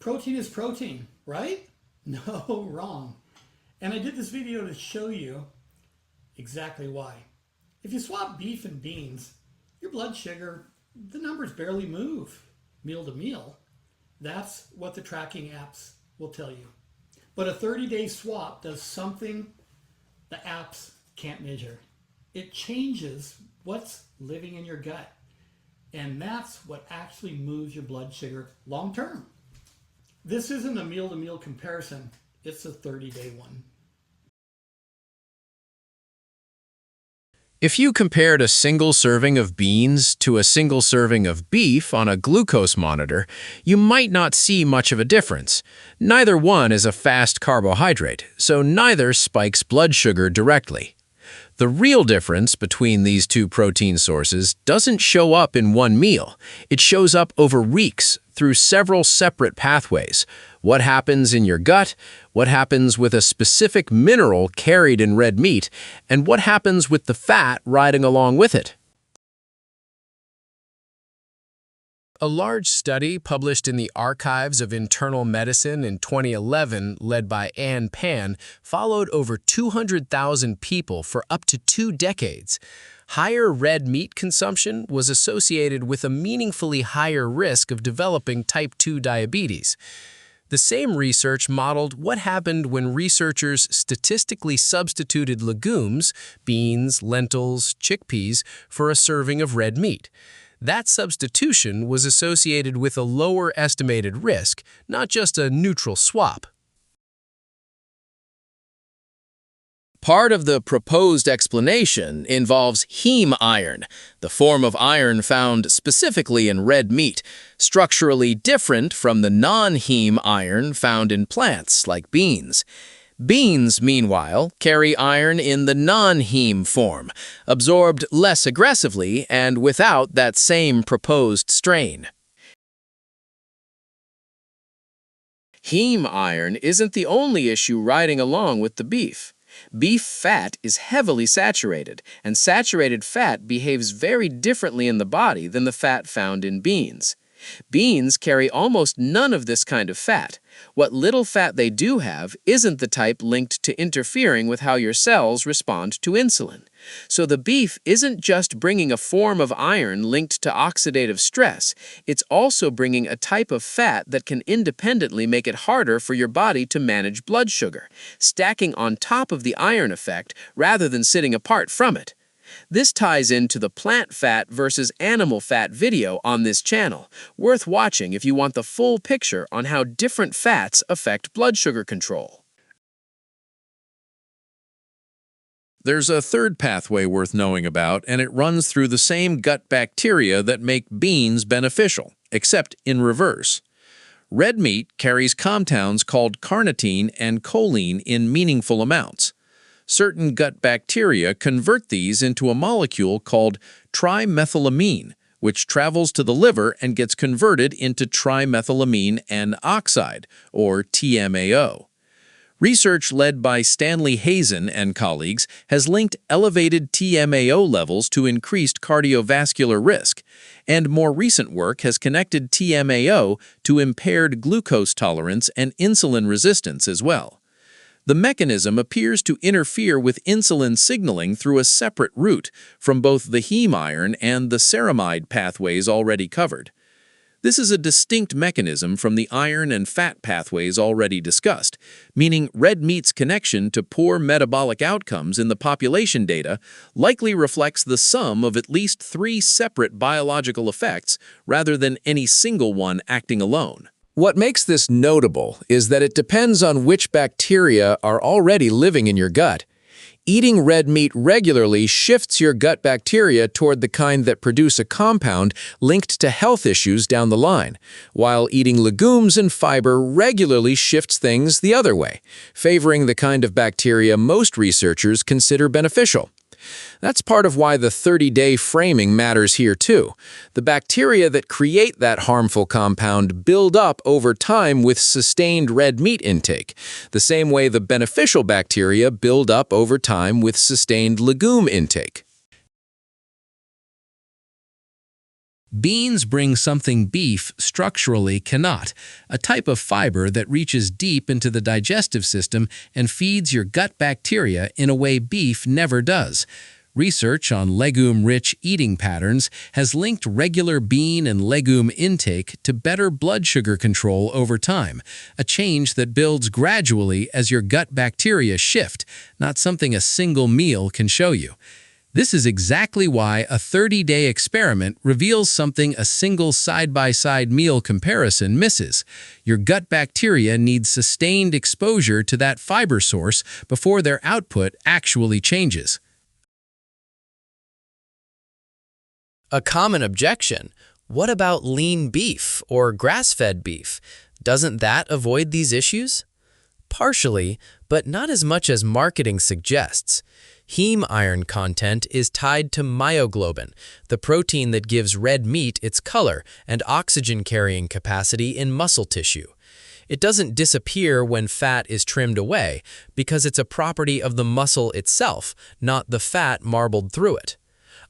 protein is protein, right? No, wrong. And I did this video to show you exactly why. If you swap beef and beans, your blood sugar, the numbers barely move meal to meal. That's what the tracking apps will tell you. But a 30-day swap does something the apps can't measure. It changes what's living in your gut. And that's what actually moves your blood sugar long term. This isn't a meal-to-meal comparison. It's a 30-day one. If you compared a single serving of beans to a single serving of beef on a glucose monitor, you might not see much of a difference. Neither one is a fast carbohydrate, so neither spikes blood sugar directly. The real difference between these two protein sources doesn't show up in one meal. It shows up over weeks through several separate pathways. What happens in your gut, what happens with a specific mineral carried in red meat, and what happens with the fat riding along with it. A large study published in the Archives of Internal Medicine in 2011, led by Ann Pan, followed over 200,000 people for up to 2 decades. Higher red meat consumption was associated with a meaningfully higher risk of developing type 2 diabetes. The same research modeled what happened when researchers statistically substituted legumes, beans, lentils, chickpeas, for a serving of red meat. That substitution was associated with a lower estimated risk, not just a neutral swap. Part of the proposed explanation involves heme iron, the form of iron found specifically in red meat, structurally different from the non-heme iron found in plants like beans. Beans, meanwhile, carry iron in the non-heme form, absorbed less aggressively and without that same proposed strain. Heme iron isn't the only issue riding along with the beef. Beef fat is heavily saturated, and saturated fat behaves very differently in the body than the fat found in beans. Beans carry almost none of this kind of fat. What little fat they do have isn't the type linked to interfering with how your cells respond to insulin. So the beef isn't just bringing a form of iron linked to oxidative stress, it's also bringing a type of fat that can independently make it harder for your body to manage blood sugar, stacking on top of the iron effect rather than sitting apart from it. This ties into the plant fat versus animal fat video on this channel, worth watching if you want the full picture on how different fats affect blood sugar control. There's a third pathway worth knowing about, and it runs through the same gut bacteria that make beans beneficial, except in reverse. Red meat carries compounds called carnitine and choline in meaningful amounts. Certain gut bacteria convert these into a molecule called trimethylamine, which travels to the liver and gets converted into trimethylamine N-oxide, or TMAO. Research led by Stanley Hazen and colleagues has linked elevated TMAO levels to increased cardiovascular risk, and more recent work has connected TMAO to impaired glucose tolerance and insulin resistance as well. The mechanism appears to interfere with insulin signaling through a separate route from both the heme iron and the ceramide pathways already covered. This is a distinct mechanism from the iron and fat pathways already discussed, meaning red meat's connection to poor metabolic outcomes in the population data likely reflects the sum of at least 3 separate biological effects rather than any single one acting alone. What makes this notable is that it depends on which bacteria are already living in your gut. Eating red meat regularly shifts your gut bacteria toward the kind that produce a compound linked to health issues down the line, while eating legumes and fiber regularly shifts things the other way, favoring the kind of bacteria most researchers consider beneficial. That's part of why the 30-day framing matters here too. The bacteria that create that harmful compound build up over time with sustained red meat intake, the same way the beneficial bacteria build up over time with sustained legume intake. Beans bring something beef structurally cannot, a type of fiber that reaches deep into the digestive system and feeds your gut bacteria in a way beef never does. Research on legume-rich eating patterns has linked regular bean and legume intake to better blood sugar control over time, a change that builds gradually as your gut bacteria shift, not something a single meal can show you. This is exactly why a 30-day experiment reveals something a single side-by-side meal comparison misses. Your gut bacteria need sustained exposure to that fiber source before their output actually changes. A common objection: what about lean beef or grass-fed beef? Doesn't that avoid these issues? Partially, but not as much as marketing suggests. Heme iron content is tied to myoglobin, the protein that gives red meat its color and oxygen-carrying capacity in muscle tissue. It doesn't disappear when fat is trimmed away because it's a property of the muscle itself, not the fat marbled through it.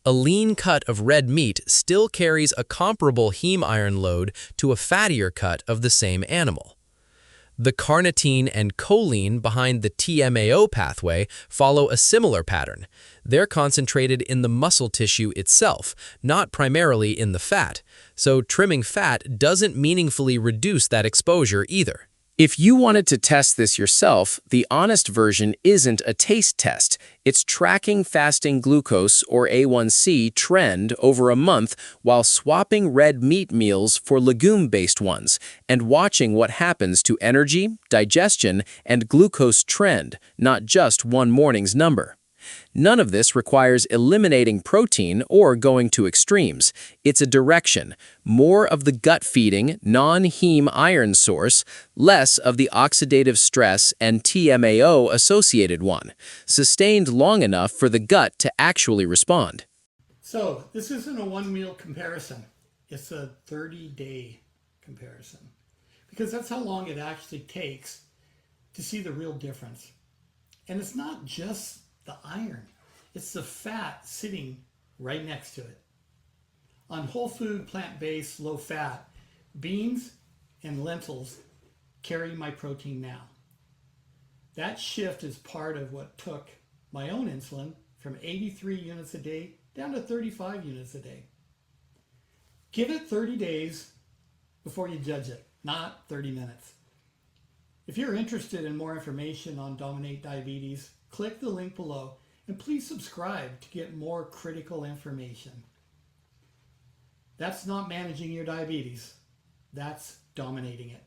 A lean cut of red meat still carries a comparable heme iron load to a fattier cut of the same animal. The carnitine and choline behind the TMAO pathway follow a similar pattern. They're concentrated in the muscle tissue itself, not primarily in the fat, so trimming fat doesn't meaningfully reduce that exposure either. If you wanted to test this yourself, the honest version isn't a taste test. It's tracking fasting glucose or A1C trend over a month while swapping red meat meals for legume-based ones and watching what happens to energy, digestion, and glucose trend, not just one morning's number. None of this requires eliminating protein or going to extremes. It's a direction, more of the gut-feeding, non-heme iron source, less of the oxidative stress and TMAO-associated one, sustained long enough for the gut to actually respond. So this isn't a one-meal comparison. It's a 30-day comparison, because that's how long it actually takes to see the real difference. And it's not just the iron, it's the fat sitting right next to it. On whole food, plant-based, low fat, beans and lentils carry my protein now. That shift is part of what took my own insulin from 83 units a day down to 35 units a day. Give it 30 days before you judge it, not 30 minutes. If you're interested in more information on Dominate Diabetes, click the link below and please subscribe to get more critical information. That's not managing your diabetes, that's dominating it.